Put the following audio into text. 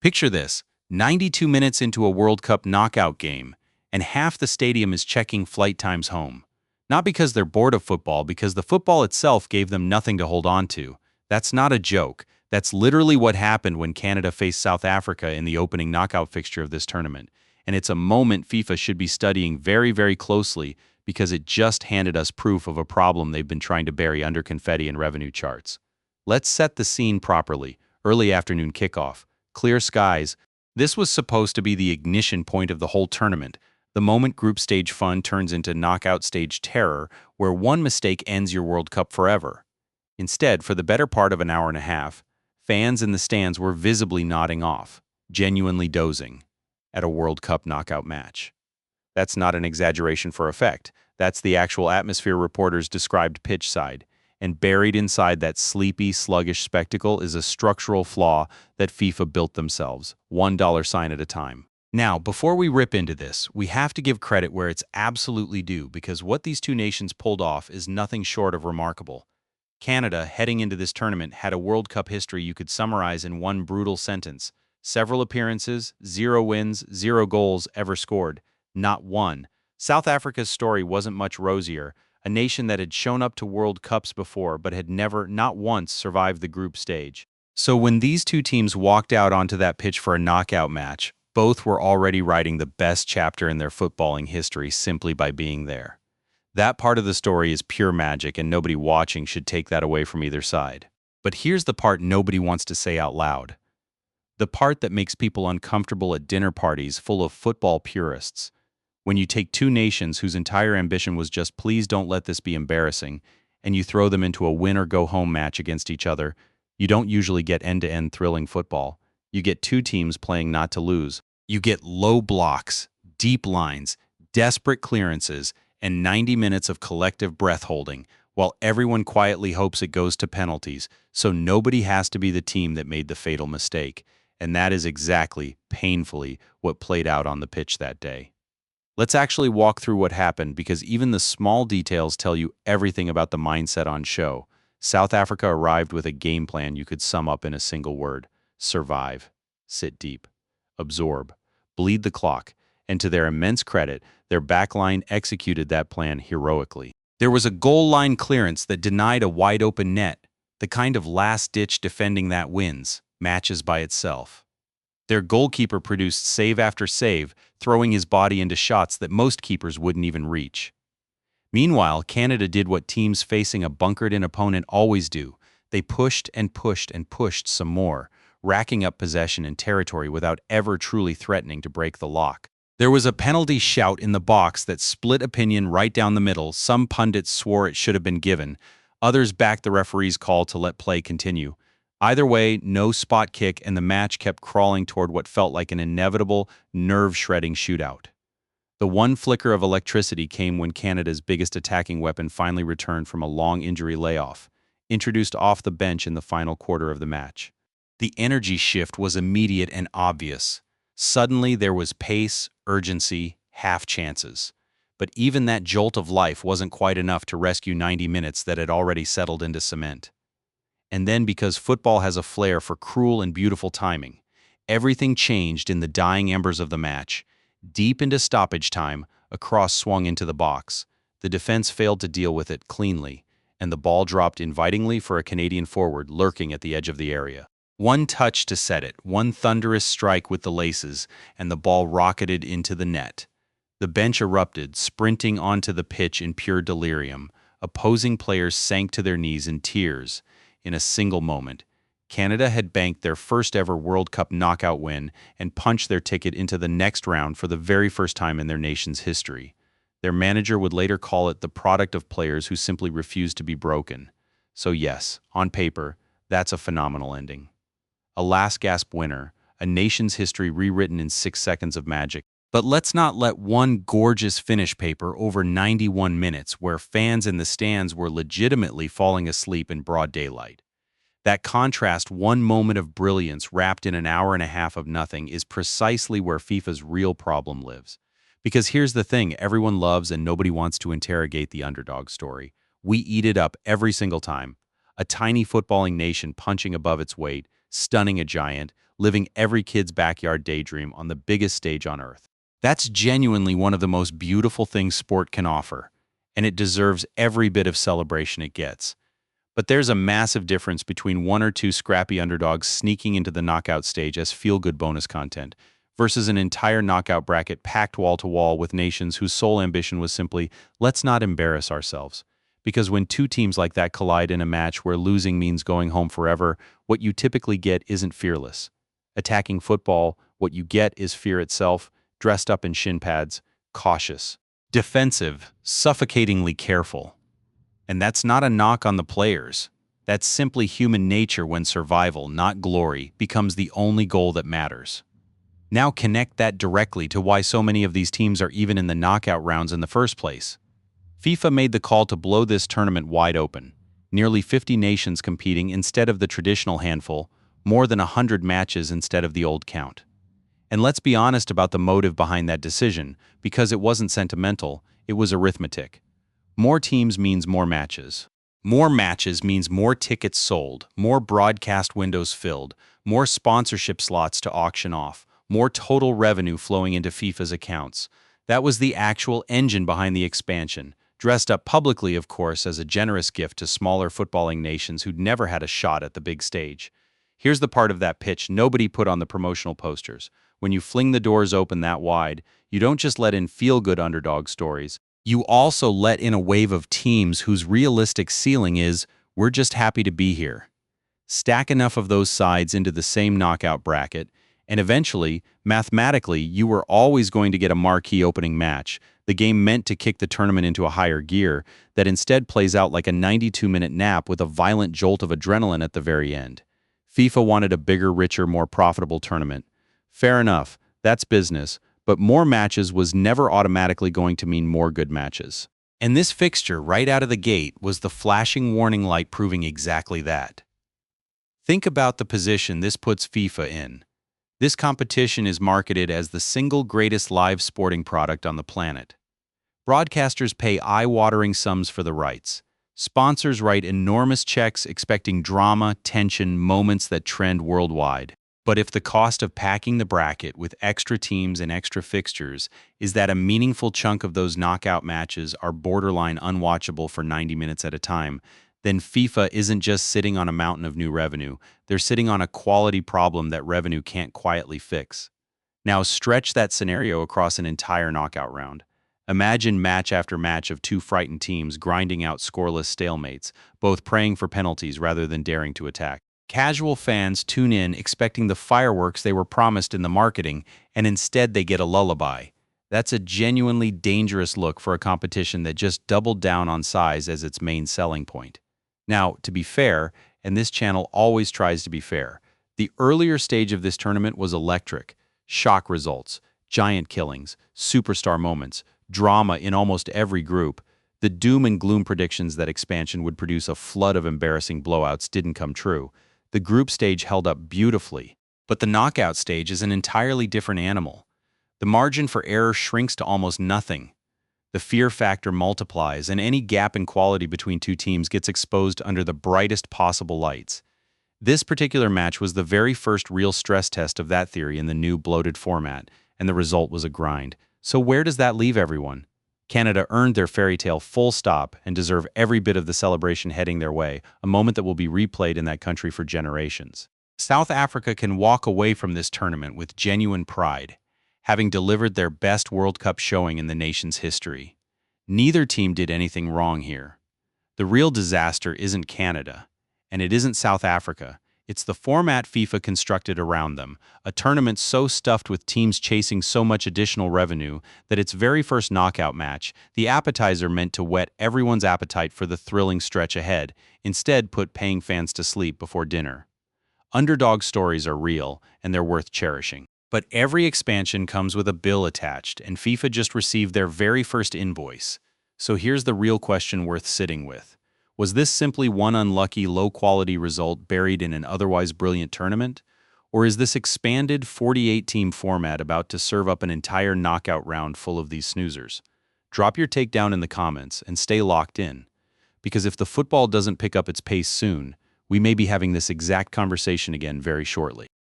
Picture this, 92 minutes into a World Cup knockout game, and half the stadium is checking flight times home. Not because they're bored of football, because the football itself gave them nothing to hold on to. That's not a joke. That's literally what happened when Canada faced South Africa in the opening knockout fixture of this tournament. And it's a moment FIFA should be studying very, very closely because it just handed us proof of a problem they've been trying to bury under confetti and revenue charts. Let's set the scene properly. Early afternoon kickoff. Clear skies. This was supposed to be the ignition point of the whole tournament. The moment group stage fun turns into knockout stage terror, where one mistake ends your World Cup forever. Instead, for the better part of an hour and a half, fans in the stands were visibly nodding off, genuinely dozing, at a World Cup knockout match. That's not an exaggeration for effect. That's the actual atmosphere reporters described pitch side. And buried inside that sleepy, sluggish spectacle is a structural flaw that FIFA built themselves, $1 sign at a time. Now, before we rip into this, we have to give credit where it's absolutely due, because what these two nations pulled off is nothing short of remarkable. Canada, heading into this tournament, had a World Cup history you could summarize in one brutal sentence. Several appearances, 0 wins, 0 goals ever scored. Not one. South Africa's story wasn't much rosier. A nation that had shown up to World Cups before but had never, not once, survived the group stage. So when these two teams walked out onto that pitch for a knockout match, both were already writing the best chapter in their footballing history simply by being there. That part of the story is pure magic, and nobody watching should take that away from either side. But here's the part nobody wants to say out loud. The part that makes people uncomfortable at dinner parties full of football purists. When you take two nations whose entire ambition was just please don't let this be embarrassing, and you throw them into a win-or-go-home match against each other, you don't usually get end-to-end thrilling football. You get two teams playing not to lose. You get low blocks, deep lines, desperate clearances, and 90 minutes of collective breath-holding, while everyone quietly hopes it goes to penalties, so nobody has to be the team that made the fatal mistake. And that is exactly, painfully, what played out on the pitch that day. Let's actually walk through what happened, because even the small details tell you everything about the mindset on show. South Africa arrived with a game plan you could sum up in a single word: survive, sit deep, absorb, bleed the clock, and to their immense credit, their backline executed that plan heroically. There was a goal line clearance that denied a wide-open net, the kind of last-ditch defending that wins matches by itself. Their goalkeeper produced save after save, throwing his body into shots that most keepers wouldn't even reach. Meanwhile, Canada did what teams facing a bunkered-in opponent always do. They pushed and pushed and pushed some more, racking up possession and territory without ever truly threatening to break the lock. There was a penalty shout in the box that split opinion right down the middle. Some pundits swore it should have been given. Others backed the referee's call to let play continue. Either way, no spot kick, and the match kept crawling toward what felt like an inevitable, nerve-shredding shootout. The one flicker of electricity came when Canada's biggest attacking weapon finally returned from a long injury layoff, introduced off the bench in the final quarter of the match. The energy shift was immediate and obvious. Suddenly there was pace, urgency, half chances. But even that jolt of life wasn't quite enough to rescue 90 minutes that had already settled into cement. And then, because football has a flair for cruel and beautiful timing, everything changed in the dying embers of the match. Deep into stoppage time, a cross swung into the box. The defense failed to deal with it cleanly, and the ball dropped invitingly for a Canadian forward lurking at the edge of the area. One touch to set it, one thunderous strike with the laces, and the ball rocketed into the net. The bench erupted, sprinting onto the pitch in pure delirium. Opposing players sank to their knees in tears. In a single moment, Canada had banked their first-ever World Cup knockout win and punched their ticket into the next round for the very first time in their nation's history. Their manager would later call it the product of players who simply refused to be broken. So yes, on paper, that's a phenomenal ending. A last-gasp winner, a nation's history rewritten in 6 seconds of magic. But let's not let one gorgeous finish paper over 91 minutes where fans in the stands were legitimately falling asleep in broad daylight. That contrast, one moment of brilliance wrapped in an hour and a half of nothing, is precisely where FIFA's real problem lives. Because here's the thing, everyone loves and nobody wants to interrogate the underdog story. We eat it up every single time. A tiny footballing nation punching above its weight, stunning a giant, living every kid's backyard daydream on the biggest stage on earth. That's genuinely one of the most beautiful things sport can offer, and it deserves every bit of celebration it gets. But there's a massive difference between one or two scrappy underdogs sneaking into the knockout stage as feel-good bonus content versus an entire knockout bracket packed wall-to-wall with nations whose sole ambition was simply, let's not embarrass ourselves. Because when two teams like that collide in a match where losing means going home forever, what you typically get isn't fearless. Attacking football, what you get is fear itself, dressed up in shin pads, cautious, defensive, suffocatingly careful. And that's not a knock on the players. That's simply human nature when survival, not glory, becomes the only goal that matters. Now connect that directly to why so many of these teams are even in the knockout rounds in the first place. FIFA made the call to blow this tournament wide open. Nearly 50 nations competing instead of the traditional handful, more than 100 matches instead of the old count. And let's be honest about the motive behind that decision, because it wasn't sentimental, it was arithmetic. More teams means more matches. More matches means more tickets sold, more broadcast windows filled, more sponsorship slots to auction off, more total revenue flowing into FIFA's accounts. That was the actual engine behind the expansion, dressed up publicly, of course, as a generous gift to smaller footballing nations who'd never had a shot at the big stage. Here's the part of that pitch nobody put on the promotional posters. When you fling the doors open that wide, you don't just let in feel-good underdog stories. You also let in a wave of teams whose realistic ceiling is, we're just happy to be here. Stack enough of those sides into the same knockout bracket, and eventually, mathematically, you were always going to get a marquee opening match, the game meant to kick the tournament into a higher gear, that instead plays out like a 92-minute nap with a violent jolt of adrenaline at the very end. FIFA wanted a bigger, richer, more profitable tournament. Fair enough, that's business, but more matches was never automatically going to mean more good matches. And this fixture, right out of the gate, was the flashing warning light proving exactly that. Think about the position this puts FIFA in. This competition is marketed as the single greatest live sporting product on the planet. Broadcasters pay eye-watering sums for the rights. Sponsors write enormous checks expecting drama, tension, moments that trend worldwide. But if the cost of packing the bracket with extra teams and extra fixtures is that a meaningful chunk of those knockout matches are borderline unwatchable for 90 minutes at a time, then FIFA isn't just sitting on a mountain of new revenue, they're sitting on a quality problem that revenue can't quietly fix. Now stretch that scenario across an entire knockout round. Imagine match after match of two frightened teams grinding out scoreless stalemates, both praying for penalties rather than daring to attack. Casual fans tune in expecting the fireworks they were promised in the marketing, and instead they get a lullaby. That's a genuinely dangerous look for a competition that just doubled down on size as its main selling point. Now, to be fair, and this channel always tries to be fair, the earlier stage of this tournament was electric. Shock results, giant killings, superstar moments, drama in almost every group. The doom and gloom predictions that expansion would produce a flood of embarrassing blowouts didn't come true. The group stage held up beautifully, but the knockout stage is an entirely different animal. The margin for error shrinks to almost nothing. The fear factor multiplies, and any gap in quality between two teams gets exposed under the brightest possible lights. This particular match was the very first real stress test of that theory in the new bloated format, and the result was a grind. So where does that leave everyone? Canada earned their fairy tale full stop and deserve every bit of the celebration heading their way, a moment that will be replayed in that country for generations. South Africa can walk away from this tournament with genuine pride, having delivered their best World Cup showing in the nation's history. Neither team did anything wrong here. The real disaster isn't Canada, and it isn't South Africa. It's the format FIFA constructed around them, a tournament so stuffed with teams chasing so much additional revenue that its very first knockout match, the appetizer meant to whet everyone's appetite for the thrilling stretch ahead, instead put paying fans to sleep before dinner. Underdog stories are real, and they're worth cherishing. But every expansion comes with a bill attached, and FIFA just received their very first invoice. So here's the real question worth sitting with. Was this simply one unlucky, low-quality result buried in an otherwise brilliant tournament? Or is this expanded 48-team format about to serve up an entire knockout round full of these snoozers? Drop your take down in the comments and stay locked in. Because if the football doesn't pick up its pace soon, we may be having this exact conversation again very shortly.